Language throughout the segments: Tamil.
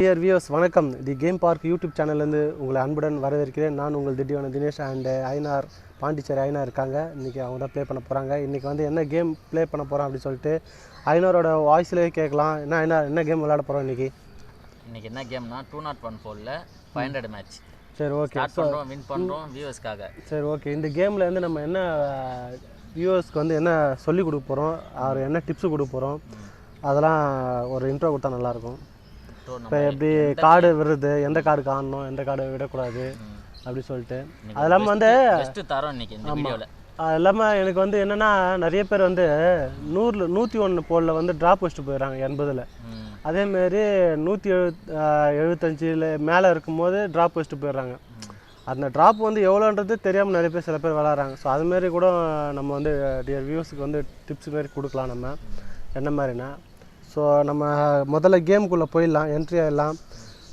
டியர் வியூவர்ஸ் வணக்கம். தி கேம் பார்க் யூடியூப் சேனல்லேருந்து உங்களை அன்புடன் வரவேற்கிறேன். நான் உங்கள் திண்டிவனம் தினேஷ் அண்ட் ஐயனார் பாண்டிச்சேரி ஐயனார் இருக்காங்க. இன்றைக்கி அவங்க தான் ப்ளே பண்ண போகிறாங்க. இன்றைக்கி வந்து என்ன கேம் ப்ளே பண்ண போகிறோம் அப்படின்னு சொல்லிட்டு ஐயனாரோட வாய்ஸ்லேயே கேட்கலாம். என்ன கேம் விளையாட போகிறோம் இன்றைக்கி? இன்றைக்கி என்ன கேம்னா 201 500 மேட்ச். சரி, ஓகே. வின் பண்ணுறோம் வியூவர்ஸ்க்காக. சரி, ஓகே. இந்த கேமில் வந்து நம்ம என்ன வியூவர்ஸ்க்கு வந்து என்ன சொல்லிக் கொடுக்க போகிறோம், அவர் என்ன டிப்ஸு கொடுக்க போகிறோம், அதெல்லாம் ஒரு இன்ட்ரோ கொடுத்தா நல்லாயிருக்கும். இப்போ எப்படி கார்டு விடுறது, எந்த கார்டு காணணும், எந்த கார்டு விடக்கூடாது அப்படி சொல்லிட்டு அது இல்லாமல் வந்து ஆமாம், அது இல்லாமல் எனக்கு வந்து என்னென்னா நிறைய பேர் வந்து 101 போலில் வந்து ட்ராப் வச்சுட்டு போயிடறாங்க 80. அதேமாரி 175 மேலே இருக்கும்போது ட்ராப் வச்சுட்டு போயிடுறாங்க. அந்த ட்ராப் வந்து எவ்வளோன்றது தெரியாமல் நிறைய பேர் சில பேர் விளாட்றாங்க. ஸோ அதுமாரி கூட நம்ம வந்து டியர் வியூஸுக்கு வந்து டிப்ஸ் மாரி கொடுக்கலாம். நம்ம என்ன மாதிரினா, ஸோ நம்ம முதல்ல கேமுக்குள்ளே போயிடலாம், என்ட்ரி ஆகிடலாம்.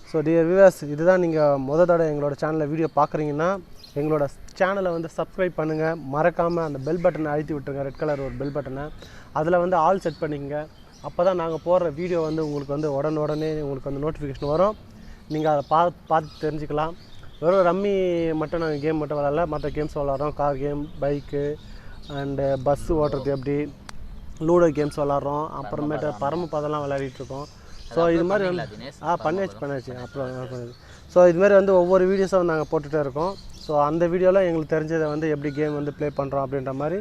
ஸோ டியர் வியூவர்ஸ், இதுதான் நீங்கள் தடவை எங்களோட சேனலில் வீடியோ பார்க்குறீங்கன்னா எங்களோட சேனலை வந்து சப்ஸ்கிரைப் பண்ணுங்கள். மறக்காமல் அந்த பெல் பட்டனை அழுத்தி விட்டுருங்க, ரெட் கலர் ஒரு பெல் பட்டனை. அதில் வந்து ஆல் செட் பண்ணிக்கங்க. அப்போ தான் நாங்கள் போடுற வீடியோ வந்து உங்களுக்கு வந்து உடனே உங்களுக்கு வந்து நோட்டிஃபிகேஷன் வரும். நீங்கள் அதை பார்த்து தெரிஞ்சுக்கலாம். வெறும் ரம்மி மட்டும் நாங்கள் கேம் மட்டும் விளாட்ல, மற்ற கேம்ஸ் விளாட்றோம். Car game, bike and bus ஓட்டுறது எப்படி, லூடோ கேம்ஸ் விளாட்றோம். அப்புறமேட்டு பரமபதம்லாம் விளையாடிட்டுருக்கோம். ஸோ இது மாதிரி வந்து பண்ணியாச்சு அப்புறம். ஸோ இதுமாரி வந்து ஒவ்வொரு வீடியோஸும் நாங்கள் போட்டுகிட்டே இருக்கோம். ஸோ அந்த வீடியோவில் எங்களுக்கு தெரிஞ்சதை வந்து எப்படி கேம் வந்து ப்ளே பண்ணுறோம் அப்படின்ற மாதிரி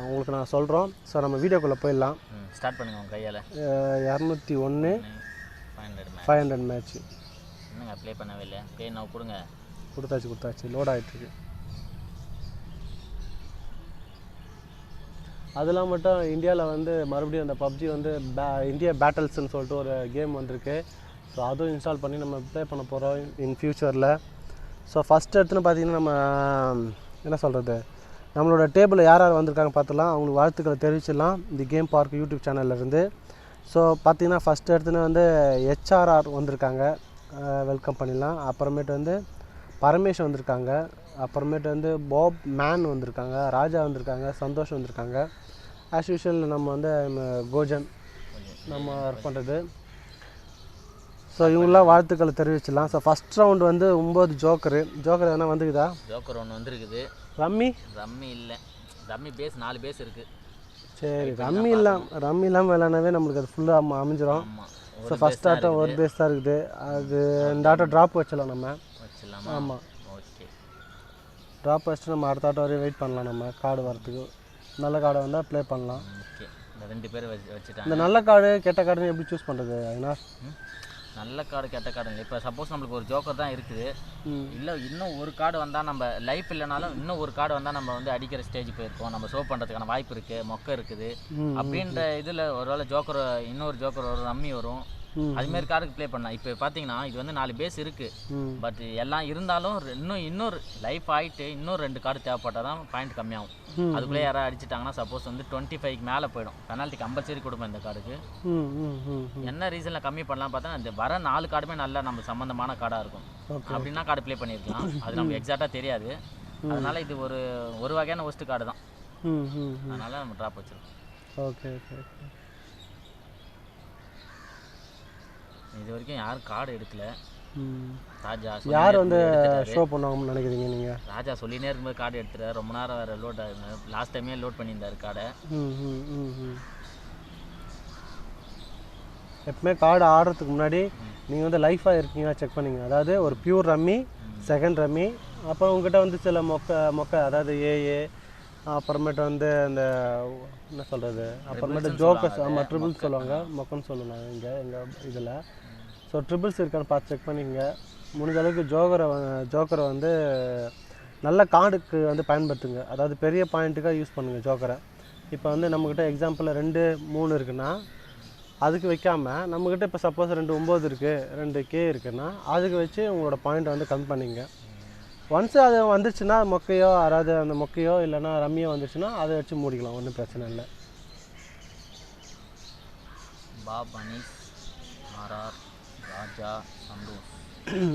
உங்களுக்கு நாங்கள் சொல்கிறோம். ஸோ நம்ம வீடியோக்குள்ளே போயிடலாம். ஸ்டார்ட் பண்ணுங்க உங்கள் கையால். 201 500 மேட்ச்சு என்னங்க ப்ளே பண்ணவே இல்லை? ப்ளே நான் கொடுத்தாச்சு லோட் ஆகிட்டுருக்கு. அதெல்லாம் மட்டும் இந்தியாவில் வந்து மறுபடியும் அந்த பப்ஜி வந்து இந்தியா பேட்டல்ஸ்ன்னு சொல்லிட்டு ஒரு கேம் வந்திருக்கு. ஸோ அதுவும் இன்ஸ்டால் பண்ணி நம்ம ப்ளே பண்ண போகிறோம் இன் ஃப்யூச்சரில். ஸோ ஃபஸ்ட் எடுத்துன்னு பார்த்திங்கன்னா நம்ம என்ன சொல்கிறது, நம்மளோட டேபிளில் யார் யார் வந்திருக்காங்க பார்த்துலாம், அவங்களுக்கு வாழ்த்துக்களை தெரிவிச்சிடலாம் இந்த கேம் பார்க் யூடியூப் சேனல்லேருந்து. ஸோ பார்த்திங்கன்னா ஃபஸ்ட் எடுத்துன்னு வந்து HRR வந்திருக்காங்க, வெல்கம் பண்ணிடலாம். அப்புறமேட்டு வந்து பரமேஷ் வந்திருக்காங்க. அப்புறமேட்டு வந்து பாப் மேன் வந்திருக்காங்க, ராஜா வந்திருக்காங்க, சந்தோஷ் வந்திருக்காங்க. ஆஸ் யூஷுவல் நம்ம வந்து கோஜன் நம்ம ஒர்க் பண்ணுறது. ஸோ இவங்களாம் வாழ்த்துக்களை தெரிவிச்சிடலாம். ஸோ ஃபஸ்ட் ரவுண்டு வந்து 9 ஜோக்கரு எதனா வந்துக்குதா? ஜோக்கர் ஒன்று வந்துருக்குது. ரம்மி இல்லை, ரம்மி பேஸ் 4 பேஸ் இருக்குது. சரி, ரம்மி இல்லாமல் விளையாடவே நம்மளுக்கு அது ஃபுல்லாக அமைஞ்சிடும். ஸோ ஃபஸ்ட் ஆட்டம் ஒரு பேஸ் தான் இருக்குது. அது இந்த ஆட்டம் ட்ராப் வச்சிடலாம் நம்ம. ஆமாம், ஓகே. ட்ராப் வச்சுட்டு நம்ம அடுத்த ஆட்டம் வரையும் வெயிட் பண்ணலாம். நம்ம கார்டு வரத்துக்கு நல்ல கார்டை வந்தால் ப்ளே பண்ணலாம். ஓகே, இந்த 2 பேர் வச்சுட்டாங்க. இந்த நல்ல கார்டு கெட்ட கார்டுன்னு எப்படி சூஸ் பண்ணுறது? ஏன்னா நல்ல கார்டு கெட்ட கார்டு இப்போ சப்போஸ் நம்மளுக்கு ஒரு ஜோக்கர் தான் இருக்குது, இல்லை இன்னும் ஒரு கார்டு வந்தால் நம்ம லைஃப் இல்லைனாலும் இன்னும் ஒரு கார்டு வந்தால் நம்ம வந்து அடிக்கிற ஸ்டேஜ் போயிருக்கோம், நம்ம ஷோ பண்ணுறதுக்கான வாய்ப்பு இருக்குது, மொக்கை இருக்குது அப்படின்ற இதில் ஒரு வேளை ஜோக்கர் இன்னொரு ஜோக்கர் வரும், ரம்மி வரும், அதுமாரி கார்டுக்கு ப்ளே பண்ணலாம். இப்போ பார்த்தீங்கன்னா இது வந்து 4 பேஸ் இருக்குது. பட் எல்லாம் இருந்தாலும் இன்னொரு லைஃப் ஆகிட்டு இன்னொரு 2 கார்டு தேவைப்பட்டால் தான் பாயிண்ட் கம்மியாகும். அதுக்குள்ளே யாராவது அடிச்சிட்டாங்கன்னா சப்போஸ் வந்து 25க்கு மேலே போயிடும். பெனால்ட்டி கம்பல்சரி கொடுப்போம் இந்த கார்டுக்கு. என்ன ரீசனில் கம்மி பண்ணலாம் பார்த்தா, இந்த வர 4 கார்டுமே நல்லா நம்ம சம்மந்தமான கார்டாக இருக்கும். அப்படின்னா கார்டு ப்ளே பண்ணியிருக்கலாம். அது நமக்கு எக்ஸாக்டாக தெரியாது. அதனால் இது ஒரு வகையான ஒஸ்ட் கார்டு தான். அதனால் நம்ம ட்ராப் வச்சுருக்கோம். ஓகே. இது வரைக்கும் யாரும் கார்டு எடுக்கல. ராஜா யார் வந்து ஷோ பண்ணுவாங்கன்னு நினைக்கிறீங்க நீங்கள்? ராஜா சொல்லினே இருக்கும்போது கார்டு எடுத்துறாரு. ரொம்ப நேரம் வேறு லோட் ஆகுது. லாஸ்ட் டைமே லோட் பண்ணியிருந்தார் கார்டை. எப்பவுமே கார்டு ஆடுறதுக்கு முன்னாடி நீங்கள் வந்து லைஃபாக இருக்கீங்களா செக் பண்ணிங்க. அதாவது ஒரு பியூர் ரம்மி, செகண்ட் ரம்மி, அப்புறம் உங்கள்கிட்ட வந்து சில மொக்கை அதாவது ஏஏ, அப்புறமேட்டு வந்து அந்த என்ன சொல்கிறது, அப்புறமேட்டு ஜோக்கர்ஸ், ஆமாம் ட்ரிபிள்ஸ் சொல்லுவாங்க, மொக்கன்னு சொல்லுவாங்க எங்கள் இதில். ஸோ ட்ரிபிள்ஸ் இருக்கான்னு பார்த்து செக் பண்ணிங்க. முடிஞ்ச அளவுக்கு ஜோக்கரை வந்து நல்ல கார்டுக்கு வந்து பயன்படுத்துங்க. அதாவது பெரிய பாயிண்ட்டுக்காக யூஸ் பண்ணுங்கள் ஜோக்கரை. இப்போ வந்து நம்மக்கிட்ட எக்ஸாம்பிள் 2 3 இருக்குன்னா அதுக்கு வைக்காமல் நம்மக்கிட்ட இப்போ சப்போஸ் 2 9 இருக்குது, 2 K இருக்குன்னா அதுக்கு வச்சு உங்களோட பாயிண்ட்டை வந்து கம்மி பண்ணிங்க. ஒன்ஸ் அது வந்துச்சுன்னா மொக்கையோ யாராவது அந்த மொக்கையோ இல்லைன்னா ரம்மியோ வந்துச்சுன்னா அதை வச்சு மூடிக்கலாம், ஒன்றும் பிரச்சனை இல்லை. ராஜா, அம்பு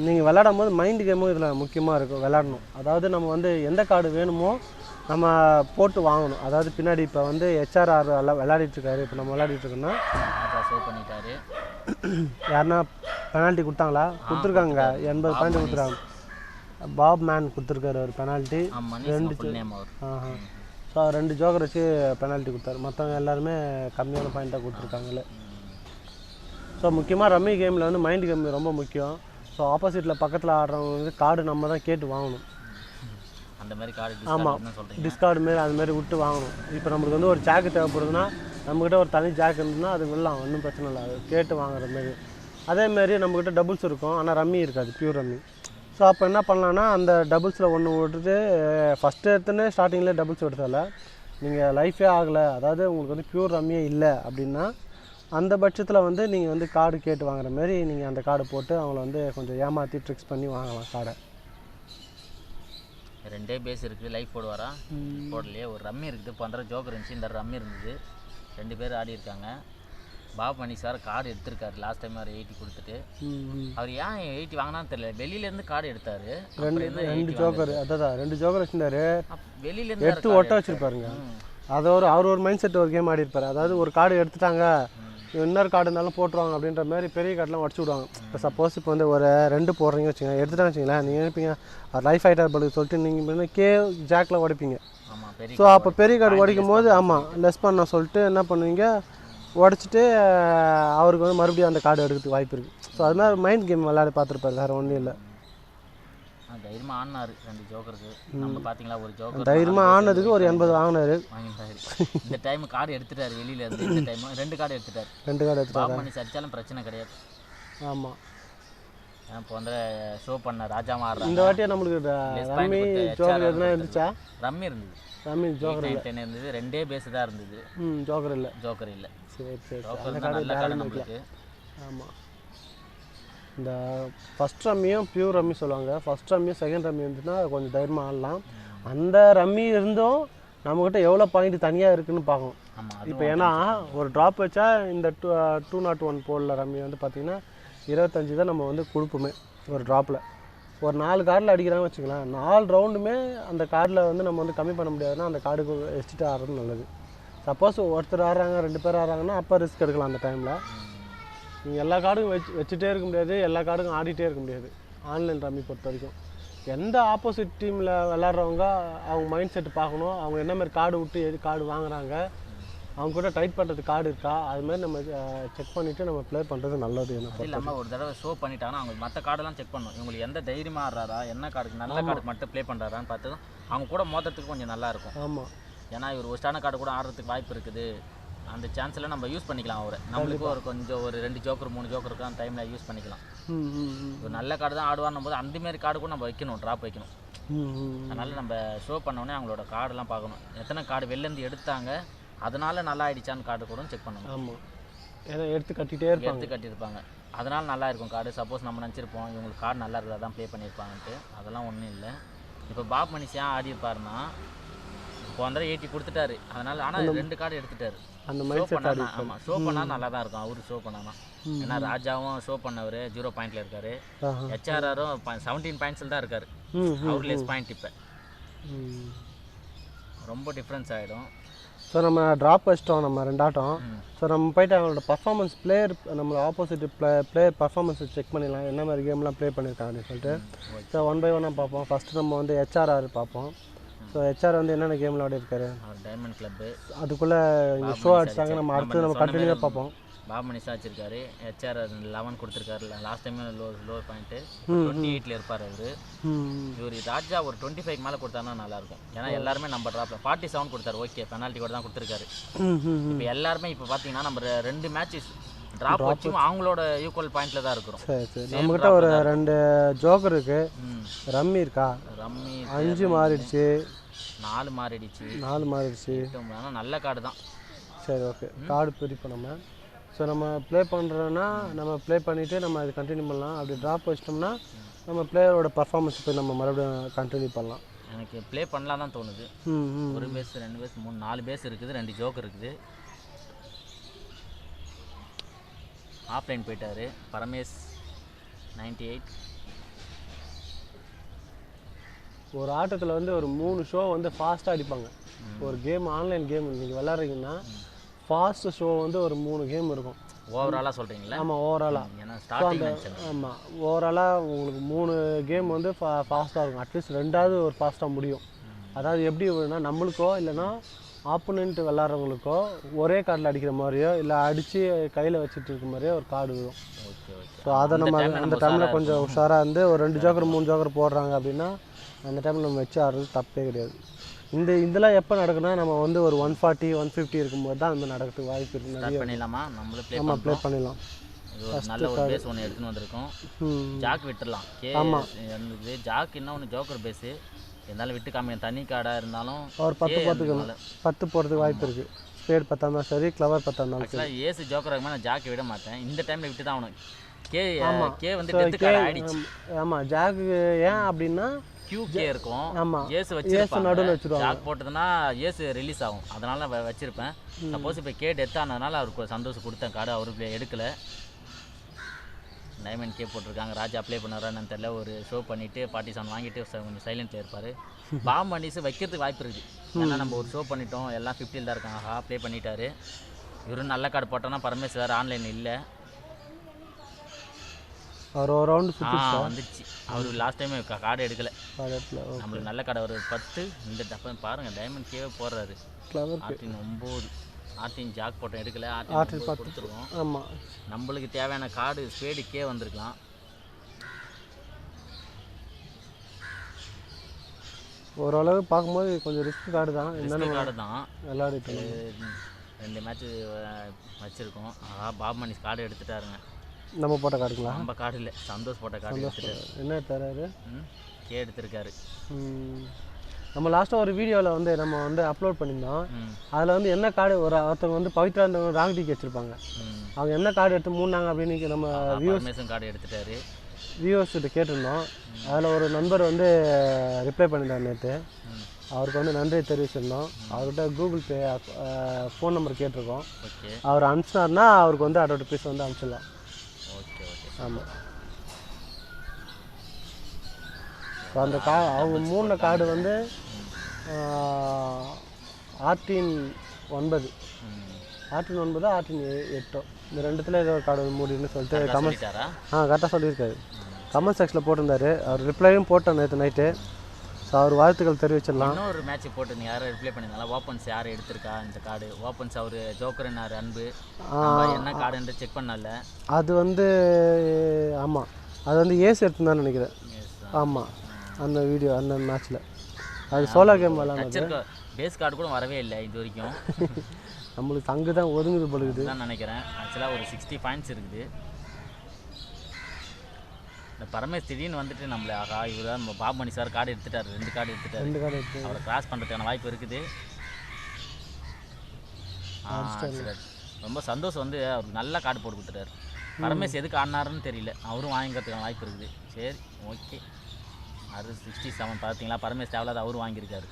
நீங்கள் விளையாடும் போது மைண்டு கேமும் இதில் முக்கியமாக இருக்கும், விளையாடணும். அதாவது நம்ம வந்து எந்த கார்டு வேணுமோ நம்ம போட்டு வாங்கணும். அதாவது பின்னாடி இப்போ வந்து HRR விளையாடிட்டுருக்காரு, இப்போ நம்ம விளையாடிட்டுருக்கோன்னா ராஜா ஷோ பண்ணிட்டாரு. யாருன்னா பெனால்ட்டி கொடுத்தாங்களா? கொடுத்துருக்காங்க, 80 பாயிண்ட் கொடுத்துருக்காங்க. பாப் மேன் கொடுத்துருக்காரு ஒரு பெனால்ட்டி. 2 ஸோ 2 ஜோக்கர் வச்சு பெனால்ட்டி கொடுத்தாரு. மற்றவங்க எல்லாருமே கம்மியான பாயிண்ட்டாக கொடுத்துருக்காங்களே. ஸோ முக்கியமாக ரம்மி கேமில் வந்து மைண்ட் கேம் ரொம்ப முக்கியம். ஸோ ஆப்போசிட்டில் பக்கத்தில் ஆடுறவங்க வந்து கார்டு நம்ம தான் கேட்டு வாங்கணும். அந்த மாதிரி கார்டு ஆமாம், டிஸ்கார்டு மாரி அது மாதிரி விட்டு வாங்கணும். இப்போ நம்மளுக்கு வந்து ஒரு ஜாக்கு தேவைப்படுதுன்னா நம்மக்கிட்ட ஒரு தனி ஜாக் இருந்ததுன்னா அது விடலாம், ஒன்றும் பிரச்சனை இல்லை. அது கேட்டு வாங்குற மாரி. அதேமாரி நம்மக்கிட்ட டபுள்ஸ் இருக்கும், ஆனால் ரம்மி இருக்காது, பியூர் ரம்மி. ஸோ அப்போ என்ன பண்ணலான்னா அந்த டபுள்ஸில் ஒன்று விட்டுட்டு ஃபஸ்ட்டு எடுத்துன்னு ஸ்டார்டிங்கில் டபுள்ஸ் எடுத்தால நீங்கள் லைஃபே ஆகலை, அதாவது உங்களுக்கு வந்து பியூர் ரம்மியே இல்லை அப்படின்னா அந்த பட்சத்தில் வந்து நீங்கள் வந்து கார்டு கேட்டு வாங்குற மாதிரி நீங்கள் அந்த கார்டு போட்டு அவங்கள வந்து கொஞ்சம் ஏமாற்றி ட்ரிக்ஸ் பண்ணி வாங்கலாம் கார்டை. 2 பேஸ் இருக்குது, லைஃப் போடுவாரா போடலையே. ஒரு ரம்மி இருக்குது, 15 ஜோக்கர் இருந்துச்சு, இந்த ரம்மி இருந்தது, 2 பேர் ஆடி இருக்காங்க. பாப் மணி சார் கார்டு எடுத்திருக்காரு லாஸ்ட் டைம். அவர் 80 கொடுத்துட்டு அவர் ஏன் 80 வாங்கினான்னு தெரியல. வெளியிலேருந்து கார்டு எடுத்தார். 2 ஜோக்கர், அதான் 2 ஜோக்கர் வச்சுருந்தாரு. வெளியிலேருந்து எடுத்து ஒட்ட வச்சுருப்பாருங்க. அதை அவர் ஒரு மைண்ட் செட் ஒரு கேம் ஆடி இருப்பார். அதாவது ஒரு கார்டு எடுத்துட்டாங்க, இன்னொரு கார்டு இருந்தாலும் போட்டுருவாங்க அப்படின்ற மாதிரி பெரிய கார்டெலாம் உடச்சி விடுவாங்க. இப்போ சப்போஸ் இப்போ வந்து ஒரு 2 போடுறீங்க வச்சுங்க, எடுத்துட்டான்னு வச்சுங்களேன், நீங்கள் நினைப்பீங்க லைஃப் ஆகிட்டார் படுக்கு சொல்லிட்டு நீங்கள் கே ஜாக்கில் உடைப்பீங்க. ஸோ அப்போ பெரிய கார்டு உடைக்கும் போது லெஸ் பண்ண சொல்லிட்டு என்ன பண்ணுவீங்க, உடச்சிட்டு அவருக்கு வந்து மறுபடியும் அந்த கார்டு எடுக்கிறதுக்கு வாய்ப்பு இருக்குது. ஸோ அது மாதிரி மைண்ட் கேம் விளையாடி பார்த்துருப்பாரு, வேறு ஒன்றும் இல்லை. தைரியமாக ஆடினாரு 2 ஜோக்கருக்கு. நம்ம பார்த்தீங்களா ஒரு ஜோக்கர் தைரியமாக ஆனதுக்கு ஒரு 80 வாங்கினாரு. இந்த டைம் கார்டு எடுத்துட்டாரு வெளியில இருந்து. இந்த டைம் 2 கார்டு எடுத்துட்டாரு. 2 கார்டு எடுத்துட்டாரு. பண்ணி சரிச்சாலும் பிரச்சனை கிடையாது. ஆமாம், இப்போ வந்து ஷோ பண்ண ராஜாமா ஆடுறாங்க. இந்த வாட்டியே நம்மளுக்கு ரம்மி ஜோக்கர் எதுனா இருந்துச்சா? ரம்மி இருந்தது, ரம்மி ஜோக்கர் இல்லை. 10 இருந்தது, 2 பேஸ் தான் இருந்தது. ஜோக்கர் இல்லை. ஜோக்கர் இல்லை. சரி சரி, ஜோக்கர் நல்ல கார்டு நம்மளுக்கு. ஆமாம், இந்த ஃபஸ்ட் ரம்மியும் பியூர் ரம்மி சொல்லுவாங்க. ஃபஸ்ட் ரம்மியும் செகண்ட் ரம்மி இருந்துச்சுன்னா கொஞ்சம் தைரியமாக ஆடலாம். அந்த ரம்மி இருந்தும் நம்மக்கிட்ட எவ்வளோ பாயிண்ட் தனியாக இருக்குதுன்னு பார்க்கணும். இப்போ ஏன்னா ஒரு ட்ராப் வச்சா இந்த 201 போடல ரம்மி வந்து பார்த்திங்கன்னா 25 தான் நம்ம வந்து கொடுப்போமே ஒரு ட்ராப்பில். ஒரு 4 கார்டில் அடிக்கிறான்னு வச்சுக்கலாம், 4 ரவுண்டுமே அந்த கார்டில் வந்து நம்ம வந்து கம்மி பண்ண முடியாதுன்னா அந்த கார்டுக்கு வச்சுட்டு ஆடுறது நல்லது. சப்போஸ் ஒருத்தர் ஆடுறாங்க 2 பேர் ஆடுறாங்கன்னா அப்போ ரிஸ்க் எடுக்கலாம் அந்த டைமில். நீங்கள் எல்லா கார்டுக்கும் வச்சுட்டே இருக்க முடியாது, எல்லா கார்டுக்கும் ஆடிட்டே இருக்க முடியாது. ஆன்லைன் ரம்மி பொறுத்த வரைக்கும் எந்த ஆப்போசிட் டீமில் விளாட்றவங்க அவங்க மைண்ட் செட்டு பார்க்கணும். அவங்க என்ன மாதிரி கார்டு விட்டு எது கார்டு வாங்குறாங்க, அவங்க கூட டைட் பண்ணுறது கார்டு இருக்கா, அது மாதிரி நம்ம செக் பண்ணிவிட்டு நம்ம ப்ளே பண்ணுறது நல்லது. என்ன இல்லாமல் ஒரு தடவை ஷோ பண்ணிட்டாங்கன்னா அவங்க மற்ற கார்டெல்லாம் செக் பண்ணணும். இவங்களுக்கு எந்த தைரியமாக ஆடுறாரா, என்ன கார்டுக்கு நல்ல கார்டுக்கு மட்டும் ப்ளே பண்ணுறாரான்னு பார்த்து அவங்க கூட மோதுறதுக்கு கொஞ்சம் நல்லாயிருக்கும். ஆமாம், ஏன்னா இவர் ஒஸ்டான கார்டு கூட ஆடுறதுக்கு வாய்ப்பு இருக்குது. அந்த சான்ஸில் நம்ம யூஸ் பண்ணிக்கலாம். அவரை நம்மளுக்கு ஒரு கொஞ்சம் ஒரு 2 ஜோக்கர் 3 ஜோக்கருக்கு அந்த டைமில் யூஸ் பண்ணிக்கலாம். ஒரு நல்ல கார்டு தான் ஆடுவார்னும் போது அந்தமாரி கார்டு கூட நம்ம வைக்கணும், ட்ராப் வைக்கணும். அதனால் நம்ம ஷோ பண்ணோடனே அவங்களோட கார்டெல்லாம் பார்க்கணும். எத்தனை கார்டு வெளிலேருந்து எடுத்தாங்க, அதனால் நல்லா ஆகிடுச்சான்னு கார்டு கூட செக் பண்ணணும். ஆமாம், ஏன்னா எடுத்து கட்டியிருப்பாங்க, அதனால் நல்லா இருக்கும் கார்டு. சப்போஸ் நம்ம நினச்சிருப்போம் இவங்களுக்கு கார்டு நல்லா இருந்தால் தான் ப்ளே பண்ணியிருப்பாங்கன்ட்டு, அதெல்லாம் ஒன்றும் இல்லை. இப்போ பாப் மணிஷ் ஏன் ஆடி இருப்பாருன்னா இப்போ வந்து 80 கொடுத்துட்டாரு, அதனால் ஆனால் 2 கார்டு எடுத்துட்டாரு. அந்த மாதிரி பண்ணா ஆமாம், ஷோ பண்ணால் நல்லா தான் இருக்கும். அவரு ஷோ பண்ணானா, ஏன்னா ராஜாவும் ஷோ பண்ணவர் 0 பாயிண்டில் இருக்காரு, ஹெச்ஆர்ஆரும் 17 பாயிண்ட்ஸில் தான் இருக்காரு. அவர் லெஸ் பாயிண்ட். இப்போ ரொம்ப டிஃப்ரென்ஸ் ஆகிடும். ஸோ நம்ம ட்ராப் வச்சிட்டோம் நம்ம 2 ஆட்டம். ஸோ நம்ம போய்ட்டு அவங்களோட பர்ஃபார்மன்ஸ் நம்மளோட ஆப்போசிட் பிளேயர் பர்ஃபார்மன்ஸை செக் பண்ணிடலாம், என்ன மாதிரி கேம்லாம் ப்ளே பண்ணியிருக்காங்க அப்படின்னு சொல்லிட்டு. ஸோ 1 by 1 பார்ப்போம். ஃபஸ்ட்டு நம்ம வந்து ஹெச்ஆர்ஆர் பார்ப்போம். ஸோ ஹெச்ஆர் வந்து என்னென்ன கேமில் ஆடி இருக்காரு, டைமண்ட் கிளப்பு அதுக்குள்ளே இங்கே ஷோ அடிச்சாங்க. நம்ம அடுத்து நம்ம கண்டினியூவாக பார்ப்போம். பாப் மணிஷா வச்சிருக்காரு, ஹெச்ஆர் 11 கொடுத்துருக்காரு. லாஸ்ட் டைம் லோ பாயிண்ட்டு 28ல் இருப்பார் அவர். இவர் ராஜா ஒரு 25 மேலே கொடுத்தாருன்னா நல்லாயிருக்கும். ஏன்னா எல்லாருமே நம்ம ட்ராப்பில் 47 கொடுத்தாரு. ஓகே, பெனால்ட்டி கூட தான் கொடுத்துருக்காரு. இப்போ எல்லாருமே இப்போ பார்த்தீங்கன்னா நம்ம 2 மேட்சஸ் ட்ராப் வச்சும் அவங்களோட ஈக்குவல் பாயிண்ட்டில் தான் இருக்கிறோம். சரி சரி, நம்மகிட்ட ஒரு 2 ஜோக்கர் இருக்குது. ரம்மி இருக்கா? ரம்மி 5 மாறிடுச்சு, 4 மாறிடுச்சு, 4 மாறிடுச்சு. ஆனால் நல்ல கார்டு தான். சரி, ஓகே, கார்டு பிரிப்போம் நம்ம. ஸோ நம்ம ப்ளே பண்ணுறோன்னா நம்ம ப்ளே பண்ணிவிட்டு நம்ம அது கண்டினியூ பண்ணலாம். அப்படி ட்ராப் வச்சிட்டோம்னா நம்ம பிளேயரோட பர்ஃபார்மன்ஸ் போய் நம்ம மறுபடியும் கண்டினியூ பண்ணலாம். எனக்கு ப்ளே பண்ணலாம் தான் தோணுது. 1 பேஸ் 2 பேஸ் 3 4 பேஸ் இருக்குது, 2 ஜோக்கர் இருக்குது. ஆஃப்லைன் போயிட்டார் பரமேஷ் 98. ஒரு ஆட்டத்தில் வந்து ஒரு 3 ஷோ வந்து ஃபாஸ்ட்டாக அடிப்பாங்க. ஒரு கேம் ஆன்லைன் கேம் நீங்கள் விளாட்றீங்கன்னா ஃபாஸ்ட்டு ஷோ வந்து ஒரு 3 கேம் இருக்கும். ஓவராலாக சொல்கிறீங்களா? ஆமாம், ஓவராலாக. ஏன்னா ஸோ ஸ்டார்டிங் அந்த ஆமாம், ஓவராலாக உங்களுக்கு 3 கேம் வந்து ஃபாஸ்ட்டாக இருக்கும். அட்லீஸ்ட் 2வது ஒரு ஃபாஸ்ட்டாக முடியும். அதாவது எப்படி வேணும்னா நம்மளுக்கோ இல்லைன்னா ஆப்போனண்ட் விளாட்றவங்களுக்கோ ஒரே கார்டில் அடிக்கிற மாதிரியோ இல்லை அடித்து கையில் வச்சுட்டு இருக்க மாதிரியோ ஒரு கார்டு விடும். Okay okay. ஸோ அதை நம்ம அந்த டைமில் கொஞ்சம் உஷாராக இருந்து ஒரு 2 ஜோக்கர் 3 ஜோக்கர் போடுறாங்க அப்படின்னா அந்த டைமில் நம்ம வச்சு ஆடுறது தப்பே கிடையாது. இதெல்லாம் எப்போ நடக்குன்னா நம்ம வந்து ஒரு 140 150 இருக்கும்போது தான் அந்த நடக்கிறதுக்கு வாய்ப்பு இருக்குது. நிறைய பண்ணிடலாமா? நம்மளே ப்ளே ஆமாம், ப்ளே பண்ணிடலாம். நல்ல ஒரு பேஸ் ஒன்று எடுத்துன்னு வந்திருக்கோம். ஜாக் விட்டுடலாம். ஆமாம், இருந்தது ஜாக் இன்னொன்று ஜோக்கர் பேஸு இருந்தாலும் விட்டு காமிக்க. தனி கார்டாக இருந்தாலும் ஒரு 10 போகிறதுக்கு வாய்ப்பு இருக்குது. ஸ்பேட் 10 இருந்தாலும் சரி, கிளவர் 10 இருந்தாலும் சரி. ஆக்சுவலாக ஏசு ஜோக்கர் இருக்குமா நான் ஜாக்கை விட மாட்டேன். இந்த டைமில் விட்டு தான் அவனுக்கு கே வந்து டெத்து கார்டு ஆயிடுச்சு. ஆமாம், ஜாக்கு ஏன் அப்படின்னா QK இருக்கும். ஆமாம், ஏசு நடுவில் வச்சு வச்சுருவாங்க. ஜாக் போட்டதுன்னா ஏசு ரிலீஸ் ஆகும். அதனால வச்சிருப்பேன். சப்போஸ் இப்போ கே டெத் ஆனதுனால அவருக்கு ஒரு சந்தோஷம் கொடுத்தேன். கார்டு அவருக்கு எடுக்கலை. டைமண்ட் கே போட்டிருக்காங்க. ராஜா ப்ளே பண்ணாரான்னு தெரியல. ஒரு ஷோ பண்ணிவிட்டு 47 வாங்கிட்டு கொஞ்சம் சைலண்ட்டில் இருப்பார். பாம் பண்ணிஸ் வைக்கிறதுக்கு வாய்ப்பு இருக்குது. ஏன்னா நம்ம ஒரு ஷோ பண்ணிட்டோம், எல்லாம் 50 தான் இருக்காங்க. ப்ளே பண்ணிட்டாரு. இவரும் நல்ல கார்டு போட்டோன்னா பரமேஸ் வேறு ஆன்லைன் இல்லை. அவர் ஒரு ரவுண்டு வந்துச்சு. அவர் லாஸ்ட் டைம் கார்டு எடுக்கலை. நம்மளுக்கு நல்ல கார்டு ஒரு 10 இந்த டப்பை பாருங்கள். டைமண்ட் கேவே போடுறாரு. ஆர்டின் 9 ஆர்டின் ஜாக் போட்டோம் எடுக்கலை. ஆர்டின் கொடுத்துருவோம். ஆமாம், நம்மளுக்கு தேவையான கார்டு ஸ்பேடு கே வந்திருக்கலாம். ஓரளவு பார்க்கும்போது கொஞ்சம் ரிஸ்க் கார்டு தான். என்னென்ன கார்டு தான் விளையாடிட்டு 2 மேட்ச்சு வச்சுருக்கோம். பாப் மணிஸ் கார்டு எடுத்துட்டாருங்க. நம்ம போட்ட கார்டுங்களா? நம்ம கார்டு இல்லை, சந்தோஷ் போட்ட கார்டு எடுத்துட்டாரு. என்ன தராரு? கே எடுத்திருக்காரு. நம்ம லாஸ்ட்டாக ஒரு வீடியோவில் வந்து நம்ம வந்து அப்லோட் பண்ணியிருந்தோம். அதில் வந்து என்ன கார்டு ஒருத்தவங்க வந்து பவித்ரா இருந்தவங்க ராங் டிக்கெட் வச்சுருப்பாங்க. அவங்க என்ன கார்டு எடுத்து மூணாங்க அப்படின்னு நம்ம கார்டு எடுத்துட்டாரு. வியூவர்ஸ்கிட்ட கேட்டிருந்தோம். அதில் ஒரு நண்பர் வந்து ரிப்ளை பண்ணியிருந்தார் நேற்று. அவருக்கு வந்து நன்றியை தெரிவிச்சிருந்தோம். அவர்கிட்ட கூகுள் பே ஃபோன் நம்பர் கேட்டிருக்கோம். அவர் அனுப்பிச்சினார்னா அவருக்கு வந்து அதோட பீஸ் வந்து அனுப்பிச்சிடலாம். Okay okay. ஆமாம், ஸோ அந்த அவங்க 3 கார்டு வந்து ஆர்டின் 9 ஆர்டின் 8 இந்த 2த்துல ஏதோ ஒரு கார்டு மூடின்னு சொல்லிட்டு கமெண்ட் கரெக்டாக சொல்லியிருக்காரு. கமெண்ட் செக்ஷனில் போட்டிருந்தாரு. அவர் ரிப்ளையும் போட்டோம் நேற்று நைட்டு. ஸோ அவர் வாழ்த்துக்கள் தெரிவிச்சிடலாம். இன்னொரு மேட்ச் போட்டு யாரும் ரிப்ளை பண்ணியிருந்தாங்களா? ஓப்பன்ஸ் யார் எடுத்திருக்கா இந்த கார்டு? ஓப்பன்ஸ் அவர் ஜோக்கர்னார் அன்பு என்ன கார்டுன்னு செக் பண்ணல. அது வந்து ஆமாம், அது வந்து ஏசி எடுத்துருந்தான்னு நினைக்கிறேன். ஆமாம், அந்த வீடியோ அந்த மேட்ச்சில் அது சோலோ கேம் விளாட்னது. பேஸ் கார்டு கூட வரவே இல்லை இது வரைக்கும். நம்மளுக்கு அங்கே தான் ஒதுங்குது பழுகுது தான் நினைக்கிறேன். ஆக்சுவலாக ஒரு 60 பாயிண்ட்ஸ் இருக்குது. இந்த பரமேஷ் திடீர்னு வந்துட்டு நம்மள இவர் தான் நம்ம பாப் மணி சார் கார்டு எடுத்துட்டார். 2 கார்டு எடுத்துட்டார். அவரை கிராஸ் பண்ணுறதுக்கான வாய்ப்பு இருக்குது. ரொம்ப சந்தோஷம் வந்து அவருக்கு நல்ல கார்டு போட்டு கொடுத்துட்டார். பரமேஷ் எதுக்கு ஆடினாருன்னு தெரியல. அவரும் வாங்கிக்கிறதுக்கான வாய்ப்பு இருக்குது. சரி ஓகே. அது 67 பார்த்தீங்களா? பரமேஷ் தேவையில்லாத அவரும் வாங்கியிருக்காரு.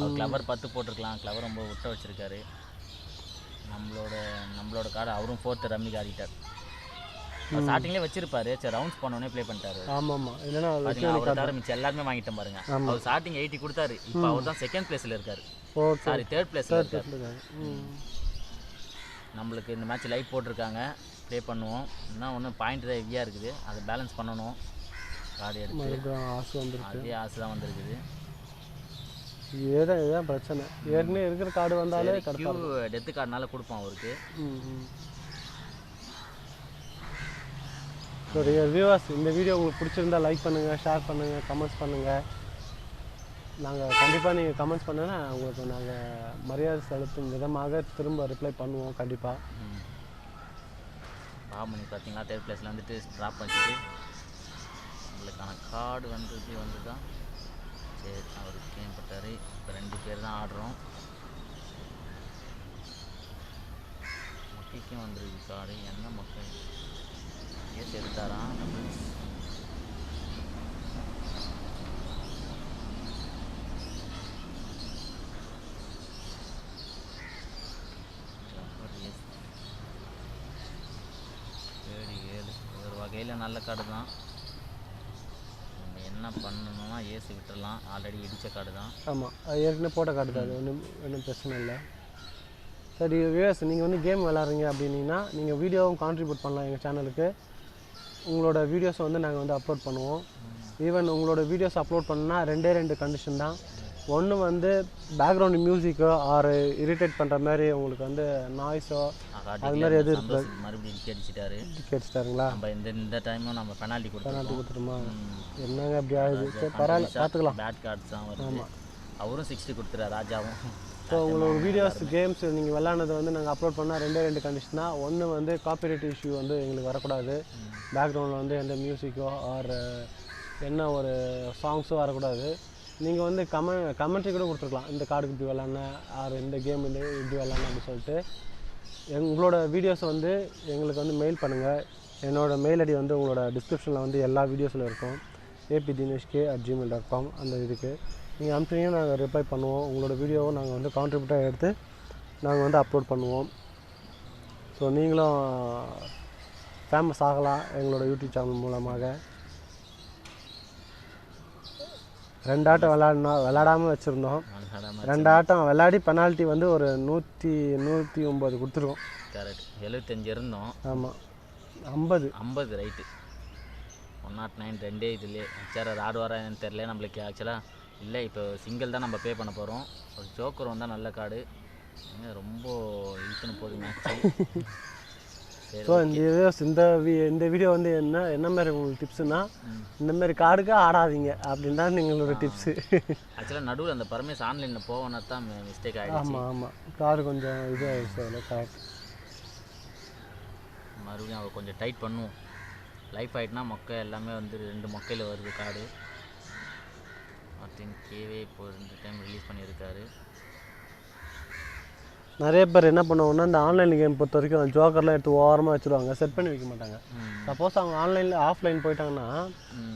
அவர் கிளவர் 10 போட்டிருக்கலாம். கிளவர் ரொம்ப விட்ட வச்சுருக்காரு. நம்மளோட கார்டு அவரும் 4th ரம்மி ஆடிட்டார். ஸ்டார்டிங்லேயே வச்சிருப்பாரு. சரி ரவுண்ட்ஸ் போனோடனே ப்ளே பண்ணிட்டாரு. ஆமாம், இல்லைன்னா மிச்சம் எல்லாருமே வாங்கிட்டேன் பாருங்க. அவர் ஸ்டார்டிங் 80 கொடுத்தாரு. இப்போ அவர் தான் 2nd பிளேஸில் இருக்காரு. சாரி 3rd பிளேஸில் இருக்காரு. நம்மளுக்கு இந்த மேட்ச் லைவ் போட்டிருக்காங்க. ப்ளே பண்ணுவோம். இன்னும் ஒன்றும் பாயிண்ட் தான் ஹெவியாக இருக்குது. அதை பேலன்ஸ் பண்ணணும். கார்டு எடுத்து அதே ஆசை தான் வந்துருக்குது. இதுதான் பிரச்சனை. ஏற்கனவே இருக்கிற கார்டு வந்தாலே டெத்து கார்டுனால கொடுப்போம் அவருக்கு. ஸோ வியூவர்ஸ், இந்த வீடியோ உங்களுக்கு பிடிச்சிருந்தா லைக் பண்ணுங்கள், ஷேர் பண்ணுங்கள், கமெண்ட்ஸ் பண்ணுங்கள். நாங்கள் கண்டிப்பாக நீங்கள் கமெண்ட்ஸ் பண்ணுன்னா உங்களுக்கு நாங்கள் மரியாதை செலுத்தும் விதமாக திரும்ப ரிப்ளை பண்ணுவோம் கண்டிப்பாக. பாமணி பார்த்தீங்களா 3rd பிளேஸில் வந்துட்டு ட்ராப் பண்ணிட்டு உங்களுக்கான கார்டு வந்து தான். சரி அவருக்கு கேள்விப்பட்டார். இப்போ 2 பேர் தான் ஆடுறோம். மொக்கைக்கும் வந்துருக்கு கார்டு. என்ன மொக்கை ஏசி எடுத்தாரா? ஒரு வகையில் நல்ல கார்டு தான். நம்ம என்ன பண்ணணும்னா ஏசி விட்டுடலாம். ஆல்ரெடி இடித்த கார்டு தான். ஆமாம், அது ஏற்கனவே போட்ட கார்டு தான். அது ஒன்றும் பிரச்சனை இல்லை. சரி வியூவர்ஸ், நீங்கள் வந்து கேம் விளாட்றீங்க அப்படின்னீங்கன்னா நீங்கள் வீடியோவும் கான்ட்ரிபியூட் பண்ணலாம் எங்கள் சேனலுக்கு. உங்களோட வீடியோஸை வந்து நாங்கள் வந்து அப்லோட் பண்ணுவோம். ஈவன் உங்களோட வீடியோஸ் அப்லோட் பண்ணால் 2 கண்டிஷன் தான். ஒன்று வந்து பேக்ரவுண்ட் மியூசிக்கோ ஆர் இரிட்டேட் பண்ணுற மாதிரி உங்களுக்கு வந்து நாய்ஸோ அது மாதிரி எது இருக்குது. மறுபடியும் கேட்டுட்டாருங்களா? நம்ம இந்த டைமும் நம்ம பெனால்ட்டி கொடுத்துருமா? என்னங்க அப்படி ஆகுது? சரி பரவாயில்ல, பார்த்துக்கலாம். பேட் கார்ட்ஸ் தான் வருது. அவரும் 60 கொடுத்துறாரு, ராஜாவும். ஸோ உங்களோட வீடியோஸ் கேம்ஸ் நீங்கள் விளாட்னதை வந்து நாங்கள் அப்லோட் பண்ணால் 2 கண்டிஷன் தான். ஒன்று வந்து காப்பிரைட் இஷ்யூ வந்து எங்களுக்கு வரக்கூடாது. பேக்ரவுண்டில் வந்து எந்த மியூசிக்கோ ஆர் என்ன ஒரு சாங்ஸோ வரக்கூடாது. நீங்கள் வந்து கமெண்ட்ரி கூட கொடுத்துருக்கலாம், இந்த கார்டுக்கு இப்படி விளாட்னேன் ஆர் இந்த கேம் வந்து இப்படி விளாட்னேன் அப்படின்னு சொல்லிட்டு. உங்களோட வீடியோஸை வந்து எங்களுக்கு வந்து மெயில் பண்ணுங்கள். என்னோடய மெயில் ஐடி வந்து உங்களோட டிஸ்கிரிப்ஷனில் வந்து எல்லா வீடியோஸில் இருக்கும். apdinesh@gmail.com அந்த இதுக்கு நீங்கள் அனுப்பிச்சிங்கன்னா நாங்கள் ரிப்ளை பண்ணுவோம். உங்களோட வீடியோவை நாங்கள் வந்து கான்ட்ரிபியூட்டாக எடுத்து நாங்கள் வந்து அப்லோட் பண்ணுவோம். ஸோ நீங்களும் ஃபேமஸ் ஆகலாம் எங்களோட யூடியூப் சேனல் மூலமாக. 2 ஆட்டம் விளாடாமல் வச்சுருந்தோம். 2 ஆட்டம் விளாடி பெனால்ட்டி வந்து ஒரு 109 கொடுத்துருக்கோம். கரெக்ட். 75 இருந்தோம். ஆமாம், 50 ரைட்டு. 109 2 இதுலேயே. சரி அது ஆடுவாரா என்னன்னு தெரியல நம்மளுக்கு. ஆக்சுவலாக இல்லை, இப்போ சிங்கிள் தான் நம்ம பே பண்ண போகிறோம். ஒரு ஜோக்கர் வந்தால் நல்ல கார்டு. ரொம்ப இழுத்துன்னு போகுது மேட்ச். ஸோ இந்த வீடியோ வந்து என்ன மாதிரி உங்களுக்கு டிப்ஸுன்னா, இந்த மாதிரி கார்டுக்கு ஆடாதீங்க அப்படின்னு தான் எங்களோட டிப்ஸு. ஆக்சுவலாக நடுவில் அந்த பர்மேஸ் ஆன்லைனில் போவோன்னா தான் மிஸ்டேக் ஆகிடுச்சு. ஆமாம், கார்டு கொஞ்சம் இது ஆகிடுச்சு. அதில் கரெக்ட். மறுபடியும் அவள் கொஞ்சம் டைட் பண்ணுவோம். லைஃப் ஆகிட்டுனா மொக்கை எல்லாமே வந்து 2 மொக்கையில் வருது கார்டு. மார்டின் கேவே இப்போ 2 டைம் ரிலீஸ் பண்ணியிருக்காரு. நிறைய பேர் என்ன பண்ணுவாங்கன்னா, இந்த ஆன்லைன் கேம் பொறுத்த வரைக்கும் ஜோக்கர்லாம் எடுத்து ஓரமாக வச்சுருவாங்க, செட் பண்ணி வைக்க மாட்டாங்க. சப்போஸ் அவங்க ஆஃப்லைன் போயிட்டாங்கன்னா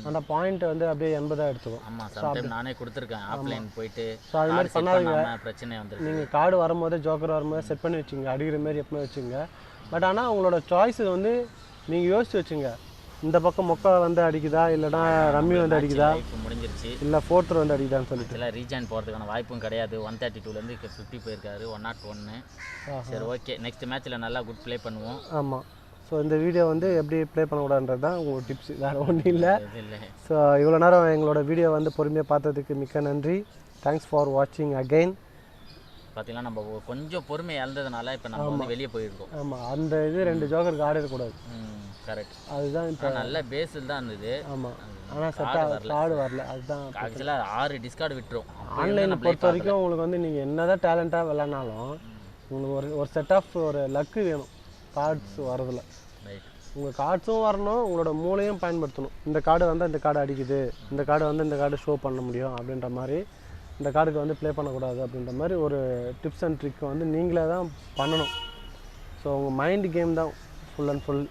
அந்த பாயிண்ட் வந்து அப்படியே 80 எடுத்துக்கும். ஆமாம், சம்டைம் நானே கொடுத்துருக்கேன் ஆஃப்லைன் போயிட்டு. ஸோ அது மாதிரி பண்ணாதீங்க. பிரச்சனை வந்து நீங்கள் கார்டு வரும்போது ஜோக்கர் வரும்போது செட் பண்ணி வச்சுங்க, அடிக்கிற மாதிரி எப்பவுமே வச்சுங்க. பட் ஆனால் உங்களோட சாய்ஸ் வந்து நீங்கள் யோசிச்சு வச்சுங்க. இந்த பக்கம் மொக்கை வந்து அடிக்குதா, இல்லைனா ரம்மி வந்து அடிக்குதா, முடிஞ்சிருச்சு, இல்லை ஃபோர்த்தர் வந்து அடிக்குதான்னு சொல்லிட்டு. இல்லை ரீஜாயின் போகிறதுக்கான வாய்ப்பும் கிடையாது. 132லேருந்து 50 போயிருக்காரு, 101. சரி ஓகே, நெக்ஸ்ட் மேட்ச்சில் நல்லா குட் ப்ளே பண்ணுவோம். ஆமாம். ஸோ இந்த வீடியோ வந்து எப்படி ப்ளே பண்ணக்கூடாதுன்றது தான் உங்களோட டிப்ஸ், வேறு ஒன்றும் இல்லை. ஸோ இவ்வளோ நேரம் எங்களோட வீடியோ வந்து பொறுமையாக பார்த்ததுக்கு மிக்க நன்றி. தேங்க்ஸ் ஃபார் வாட்சிங் அகெயின். பார்த்தீங்கன்னா நம்ம கொஞ்சம் பொறுமை இழந்ததுனால இப்போ நம்ம வந்து வெளியே போயிருக்கோம். ஆமாம், அந்த இது 2 ஜோக்கருக்கு ஆடிடக்கூடாது. கரெக்ட். அதுதான் இப்போ நல்ல பேஸில் தான் இருந்தது. ஆமாம், ஆனால் கார்டு வரல. அதுதான் ஆக்சுவலாக 6 டிஸ்கார்டு விட்டுரும். ஆன்லைன் பொறுத்த வரைக்கும் உங்களுக்கு வந்து நீங்கள் என்ன தான் டேலண்ட்டாக விளாட்னாலும் உங்களுக்கு ஒரு செட் ஆஃப் ஒரு லக்கு வேணும் கார்ட்ஸ் வரதில். ரைட். உங்கள் கார்ட்ஸும் வரணும், உங்களோட மூளையும் பயன்படுத்தணும். இந்த கார்டு வந்தால் இந்த கார்டு அடிக்குது, இந்த கார்டு வந்து இந்த கார்டு ஷோ பண்ண முடியும் அப்படின்ற மாதிரி, இந்த கார்டுக்கு வந்து ப்ளே பண்ணக்கூடாது அப்படின்ற மாதிரி ஒரு டிப்ஸ் அண்ட் ட்ரிக் வந்து நீங்களே தான் பண்ணணும். ஸோ உங்கள் மைண்ட் கேம் தான் ஃபுல் அண்ட் ஃபுல்.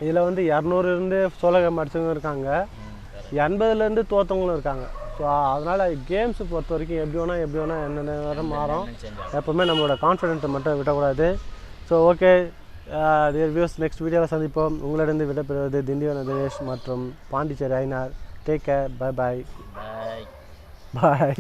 இதில் வந்து 200 சோலகம் அடிச்சவங்க இருக்காங்க, 80 தோற்றவங்களும் இருக்காங்க. ஸோ அதனால் கேம்ஸு பொறுத்த வரைக்கும் எப்படி வேணால் என்னென்ன நேரம் மாறும். எப்போவுமே நம்மளோட கான்ஃபிடென்ட்டை மட்டும் விடக்கூடாது. So okay dear viewers, next வீடியோவில் சந்திப்போம். உங்களிடம் விடைபெறுவது திண்டிவனம் தினேஷ் மற்றும் Pondicherry Ayyanar. Take care. Bye bye. பாய்.